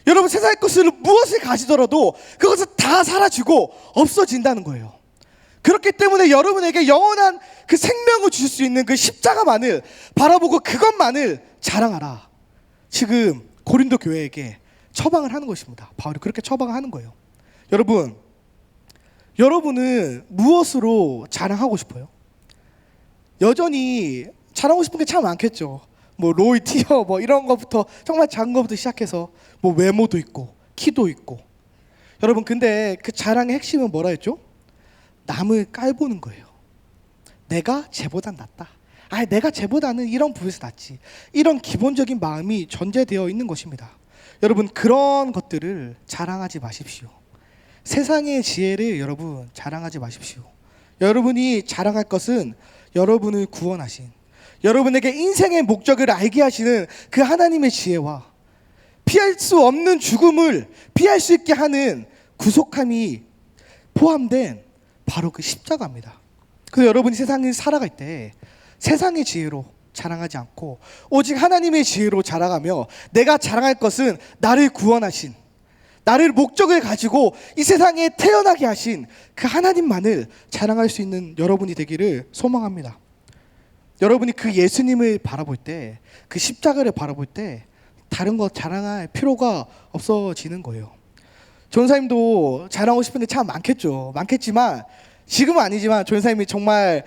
여러분, 세상의 것을 무엇을 가지더라도 그것은 다 사라지고 없어진다는 거예요. 그렇기 때문에 여러분에게 영원한 그 생명을 주실 수 있는 그 십자가만을 바라보고 그것만을 자랑하라. 지금 고린도 교회에게 처방을 하는 것입니다. 바울이 그렇게 처방을 하는 거예요. 여러분은 무엇으로 자랑하고 싶어요? 여전히 자랑하고 싶은 게 참 많겠죠. 뭐 로이 티어 뭐 이런 것부터 정말 작은 것부터 시작해서 뭐 외모도 있고 키도 있고. 여러분, 근데 그 자랑의 핵심은 뭐라 했죠? 남을 깔보는 거예요. 내가 쟤보단 낫다. 내가 쟤보다는 이런 부에서 낫지. 이런 기본적인 마음이 전제되어 있는 것입니다. 여러분, 그런 것들을 자랑하지 마십시오. 세상의 지혜를 여러분 자랑하지 마십시오. 여러분이 자랑할 것은 여러분을 구원하신, 여러분에게 인생의 목적을 알게 하시는 그 하나님의 지혜와 피할 수 없는 죽음을 피할 수 있게 하는 구속함이 포함된 바로 그 십자가입니다. 그래서 여러분이 세상을 살아갈 때 세상의 지혜로 자랑하지 않고 오직 하나님의 지혜로 자랑하며 내가 자랑할 것은 나를 구원하신, 나를 목적을 가지고 이 세상에 태어나게 하신 그 하나님만을 자랑할 수 있는 여러분이 되기를 소망합니다. 여러분이 그 예수님을 바라볼 때, 그 십자가를 바라볼 때 다른 것 자랑할 필요가 없어지는 거예요. 전사님도 자랑하고 싶은 게 참 많겠지만 지금은 아니지만 전사님이 정말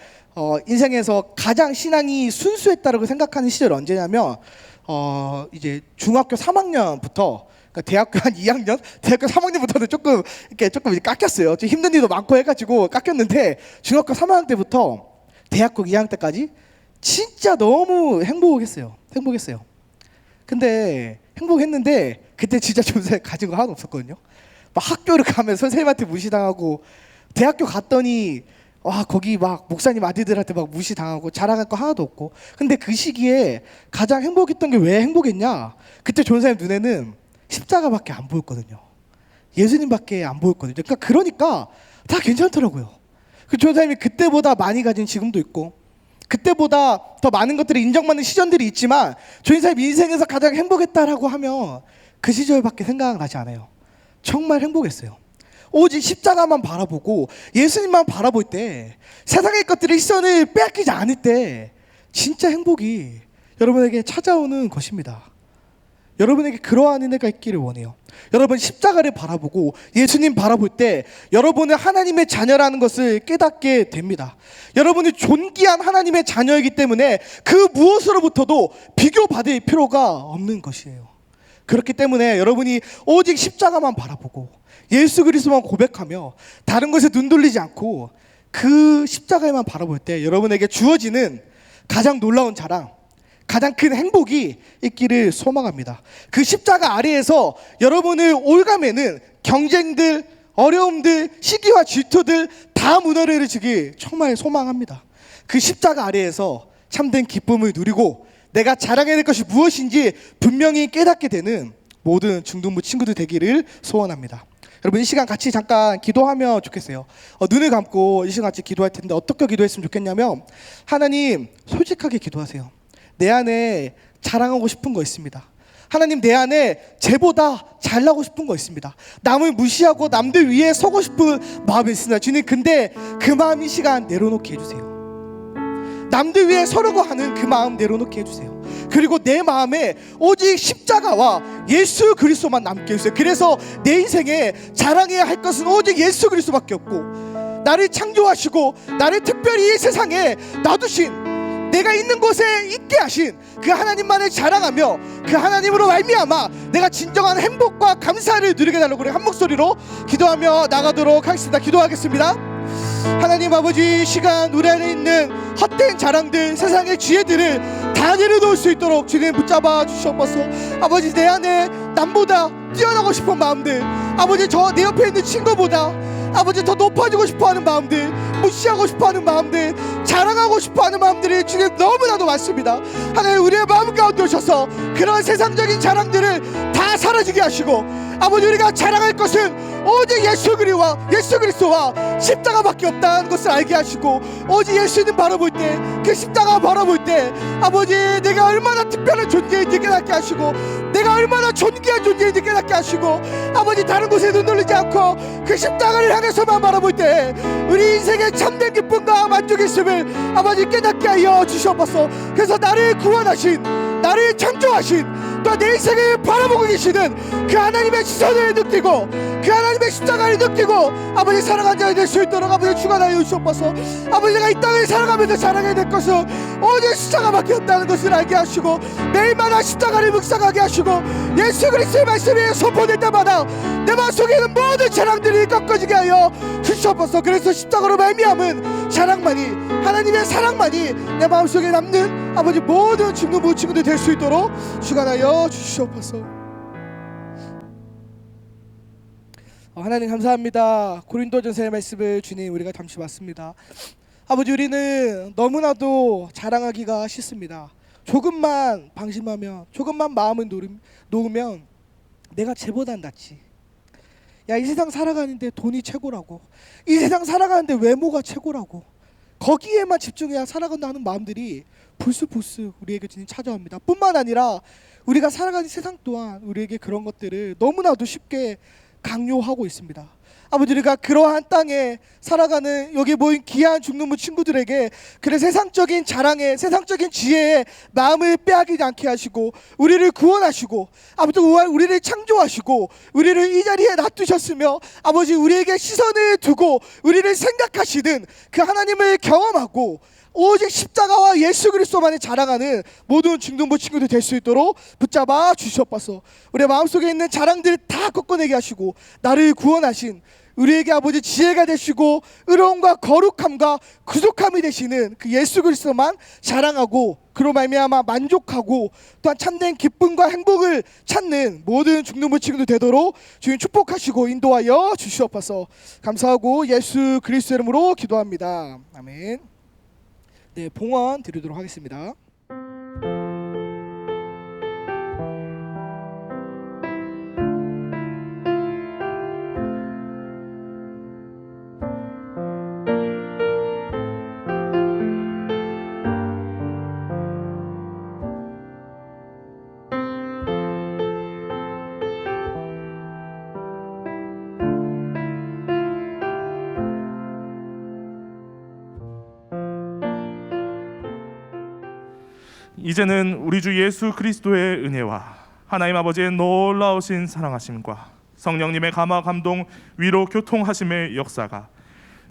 인생에서 가장 신앙이 순수했다고 생각하는 시절 언제냐면 이제 중학교 3학년부터, 그러니까 대학교 한 2학년, 대학교 3학년부터는 조금 이제 깎였어요. 좀 힘든 일도 많고 해가지고 깎였는데 중학교 3학년 때부터 대학교 2학년 때까지 진짜 너무 행복했어요. 근데 행복했는데 그때 진짜 전사님 가진 거 하나도 없었거든요. 막 학교를 가면 선생님한테 무시당하고, 대학교 갔더니 거기 막 목사님 아들들한테 막 무시당하고 자랑할 거 하나도 없고. 근데 그 시기에 가장 행복했던 게 왜 행복했냐? 그때 전사님 눈에는 십자가밖에 안 보였거든요. 예수님밖에 안 보였거든요. 그러니까 다 괜찮더라고요. 그 전사님이 그때보다 많이 가진 지금도 있고, 그때보다 더 많은 것들이 인정받는 시전들이 있지만 전사님 인생에서 가장 행복했다라고 하면 그 시절밖에 생각나지 않아요. 정말 행복했어요. 오직 십자가만 바라보고 예수님만 바라볼 때, 세상의 것들의 시선을 빼앗기지 않을 때 진짜 행복이 여러분에게 찾아오는 것입니다. 여러분에게 그러한 은혜가 있기를 원해요. 여러분, 십자가를 바라보고 예수님 바라볼 때 여러분은 하나님의 자녀라는 것을 깨닫게 됩니다. 여러분이 존귀한 하나님의 자녀이기 때문에 그 무엇으로부터도 비교받을 필요가 없는 것이에요. 그렇기 때문에 여러분이 오직 십자가만 바라보고 예수 그리스도만 고백하며 다른 것에 눈 돌리지 않고 그 십자가에만 바라볼 때 여러분에게 주어지는 가장 놀라운 자랑, 가장 큰 행복이 있기를 소망합니다. 그 십자가 아래에서 여러분을 올가매는 경쟁들, 어려움들, 시기와 질투들 다 다 무너뜨려지기 정말 소망합니다. 그 십자가 아래에서 참된 기쁨을 누리고 내가 자랑해야 될 것이 무엇인지 분명히 깨닫게 되는 모든 중등부 친구들 되기를 소원합니다. 여러분 이 시간 같이 잠깐 기도하면 좋겠어요. 눈을 감고 이 시간 같이 기도할 텐데 어떻게 기도했으면 좋겠냐면, 하나님 솔직하게 기도하세요. 내 안에 자랑하고 싶은 거 있습니다. 하나님, 내 안에 쟤보다 잘나고 싶은 거 있습니다. 남을 무시하고 남들 위에 서고 싶은 마음이 있습니다. 주님, 근데 그 마음 이 시간 내려놓게 해주세요. 남들 위해 서려고 하는 그 마음 내려놓게 해주세요. 그리고 내 마음에 오직 십자가와 예수 그리스도만 남게 해주세요. 그래서 내 인생에 자랑해야 할 것은 오직 예수 그리스도밖에 없고, 나를 창조하시고 나를 특별히 이 세상에 놔두신, 내가 있는 곳에 있게 하신 그 하나님만을 자랑하며 그 하나님으로 말미암아 내가 진정한 행복과 감사를 누리게 달라고 우리 한 목소리로 기도하며 나가도록 하겠습니다. 기도하겠습니다. 하나님 아버지, 이 시간 우리 안에 있는 헛된 자랑들, 세상의 지혜들을 다 내려놓을 수 있도록 주님 붙잡아 주시옵소서. 아버지, 내 안에 남보다 뛰어나고 싶은 마음들, 아버지 저 내 옆에 있는 친구보다 아버지 더 높아지고 싶어하는 마음들, 무시하고 싶어하는 마음들, 자랑하고 싶어하는 마음들이 주님 너무나도 많습니다. 하나님, 우리의 마음 가운데 오셔서 그런 세상적인 자랑들을 다 사라지게 하시고, 아버지 우리가 자랑할 것은 오직 예수 그리스도와 십자가밖에 없다는 것을 알게 하시고, 오직 예수님 바라볼 때, 그 십자가 바라볼 때 아버지 내가 얼마나 특별한 존재인지 깨닫게 하시고, 내가 얼마나 존귀한 존재인지 깨닫게 하시고, 아버지 다른 곳에 눈 돌리지 않고 그 십자가를 향해서만 바라볼 때 우리 인생의 참된 기쁨과 만족이 있음을 아버지 깨닫게 하여 주시옵소서. 그래서 나를 구원하신, 나를 창조하신, 또 내 인생을 바라보고 계시는 그 하나님의 시선을 느끼고 그 하나님의 십자가를 느끼고 아버지 사랑하는 자가 될 수 있도록 아버지 축원하여 주시옵소서. 아버지 내가 이 땅을 살아가면서 자랑해야 될 것은 오직 십자가밖에 없다는 것을 알게 하시고, 매일마다 십자가를 묵상하게 하시고, 예수 그리스도의 말씀이 선포될 때마다 내 마음속에 있는 모든 자랑들이 꺾어지게 하여 주시옵소서. 그래서 십자가로 말미암은 자랑만이, 하나님의 사랑만이 내 마음속에 남는 아버지 모든 중등부 친구들 될 수 있도록 축원하여 주시옵소서. 하나님 감사합니다. 고린도전서의 말씀을 주님 우리가 잠시 봤습니다. 아버지, 우리는 너무나도 자랑하기가 싫습니다. 조금만 방심하면, 조금만 마음을 놓으면 내가 쟤보단 낫지, 야 이 세상 살아가는데 돈이 최고라고, 이 세상 살아가는데 외모가 최고라고, 거기에만 집중해야 살아간다 하는 마음들이 불쑥불쑥 우리에게 찾아옵니다. 뿐만 아니라 우리가 살아가는 세상 또한 우리에게 그런 것들을 너무나도 쉽게 강요하고 있습니다. 아버지, 우리가 그러한 땅에 살아가는 여기 모인 귀한 중등부 친구들에게 그런 세상적인 자랑에, 세상적인 지혜에 마음을 빼앗기지 않게 하시고, 우리를 구원하시고, 아버지 우리를 창조하시고 우리를 이 자리에 놔두셨으며, 아버지 우리에게 시선을 두고 우리를 생각하시는 그 하나님을 경험하고 오직 십자가와 예수 그리스도만을 자랑하는 모든 중등부 친구들 될 수 있도록 붙잡아 주시옵소서. 우리의 마음속에 있는 자랑들을 다 꺾어내게 하시고, 나를 구원하신 우리에게 아버지 지혜가 되시고 의로움과 거룩함과 구속함이 되시는 그 예수 그리스도만 자랑하고, 그로 말미암아 만족하고 또한 참된 기쁨과 행복을 찾는 모든 중등부 친구들 되도록 주님 축복하시고 인도하여 주시옵소서. 감사하고 예수 그리스도 이름으로 기도합니다. 아멘. 네, 봉헌 드리도록 하겠습니다. 이제는 우리 주 예수 그리스도의 은혜와 하나님 아버지의 놀라우신 사랑하심과 성령님의 감화 감동 위로 교통하심의 역사가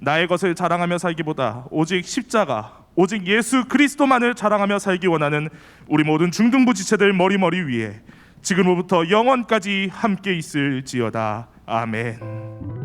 나의 것을 자랑하며 살기보다 오직 십자가, 오직 예수 그리스도만을 자랑하며 살기 원하는 우리 모든 중등부 지체들 머리머리 위에 지금부터 영원까지 함께 있을지어다. 아멘.